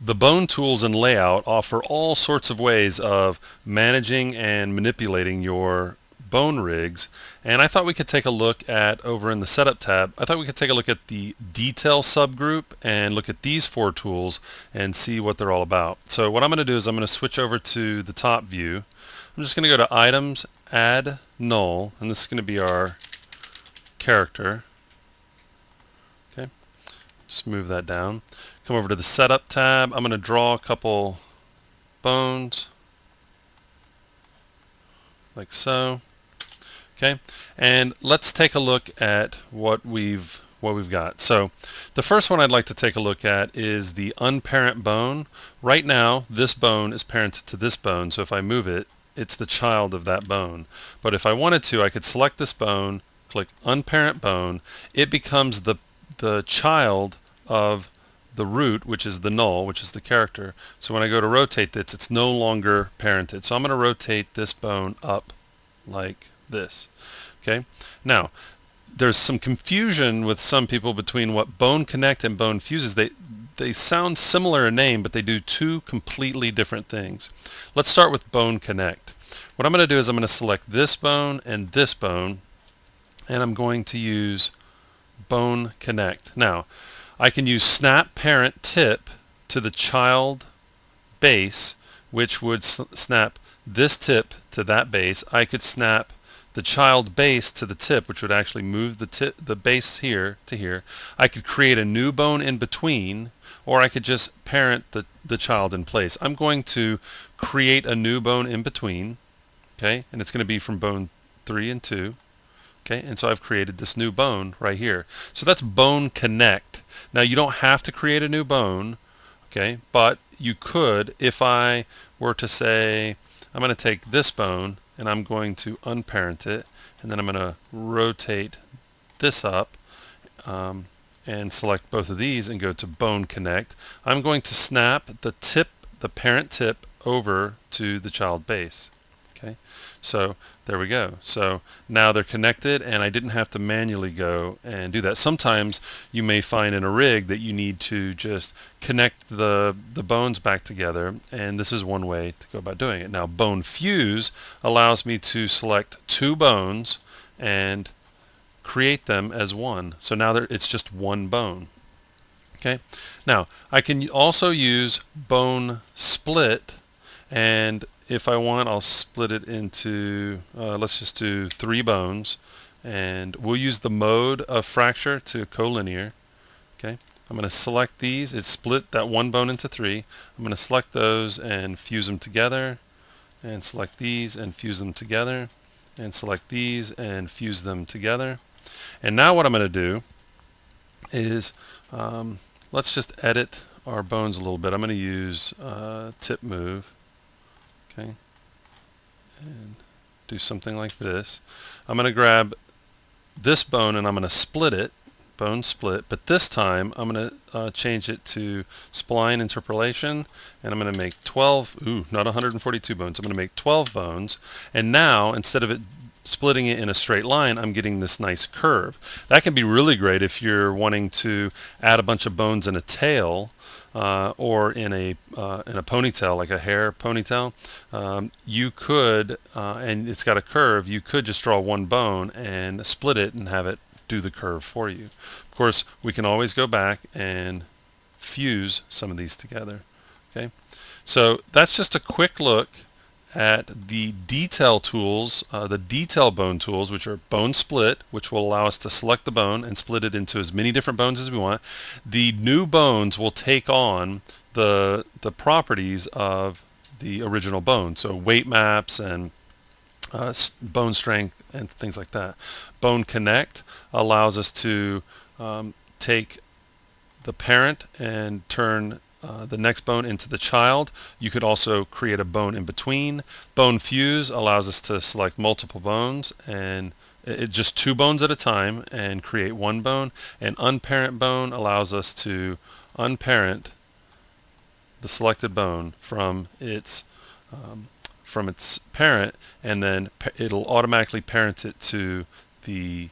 The bone tools and layout offer all sorts of ways of managing and manipulating your bone rigs, and I thought we could take a look at, over in the setup tab, I thought we could take a look at the detail subgroup and look at these four tools and see what they're all about. So what I'm going to do is I'm going to switch over to the top view. I'm just going to go to items, add null, and this is going to be our character. Okay, just move that down. Come over to the setup tab. I'm going to draw a couple bones like so. Okay, and let's take a look at what we've got. So the first one I'd like to take a look at is the unparent bone. Right now this bone is parented to this bone, so if I move it, it's the child of that bone. But if I wanted to, I could select this bone, click unparent bone. It becomes the child of the root, which is the null, which is the character. So when I go to rotate this, it's no longer parented. So I'm going to rotate this bone up like this. Okay. Now, there's some confusion with some people between what bone connect and bone fuses. They sound similar in name, but they do two completely different things. Let's start with bone connect. What I'm going to do is I'm going to select this bone, and I'm going to use bone connect. Now, I can use snap parent tip to the child base, which would snap this tip to that base. I could snap the child base to the tip, which would actually move the base here to here. I could create a new bone in between, or I could just parent the child in place. I'm going to create a new bone in between, okay, and it's going to be from bone 3 and 2. Okay, and so I've created this new bone right here. So that's bone connect. Now you don't have to create a new bone, okay, but you could if I were to say I'm going to take this bone and I'm going to unparent it, and then I'm going to rotate this up and select both of these and go to bone connect. I'm going to snap the parent tip over to the child base. Okay, so there we go. So now they're connected, and I didn't have to manually go and do that. Sometimes you may find in a rig that you need to just connect the bones back together, and this is one way to go about doing it. Now, bone fuse allows me to select two bones and create them as one. So now it's just one bone. Okay. Now I can also use bone split, and if I want, I'll split it into, let's just do 3 bones, and we'll use the mode of fracture to collinear. Okay, I'm going to select these. It's split that one bone into 3. I'm going to select those and fuse them together, and select these and fuse them together, and select these and fuse them together. And now what I'm going to do is, let's just edit our bones a little bit. I'm going to use tip move. Okay, and do something like this. I'm going to grab this bone and I'm going to split it, bone split, but this time I'm going to change it to spline interpolation, and I'm going to make 12, not 142 bones, I'm going to make 12 bones, and now instead of it splitting it in a straight line, I'm getting this nice curve. That can be really great if you're wanting to add a bunch of bones in a tail, or in a ponytail, like a hair ponytail. You could, and it's got a curve, you could just draw one bone and split it and have it do the curve for you. Of course, we can always go back and fuse some of these together. Okay, so that's just a quick look at the detail tools, the detail bone tools, which are bone split, which will allow us to select the bone and split it into as many different bones as we want. The new bones will take on the properties of the original bone, so weight maps and bone strength and things like that. Bone connect allows us to take the parent and turn the next bone into the child. You could also create a bone in between. Bone fuse allows us to select multiple bones and just 2 bones at a time and create one bone. And unparent bone allows us to unparent the selected bone from its parent, and then it'll automatically parent it to the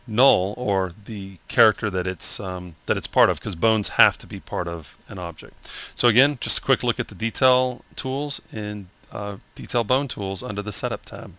null, or the character that it's part of, because bones have to be part of an object. So again, just a quick look at the detail tools in Detail Bone Tools under the Setup tab.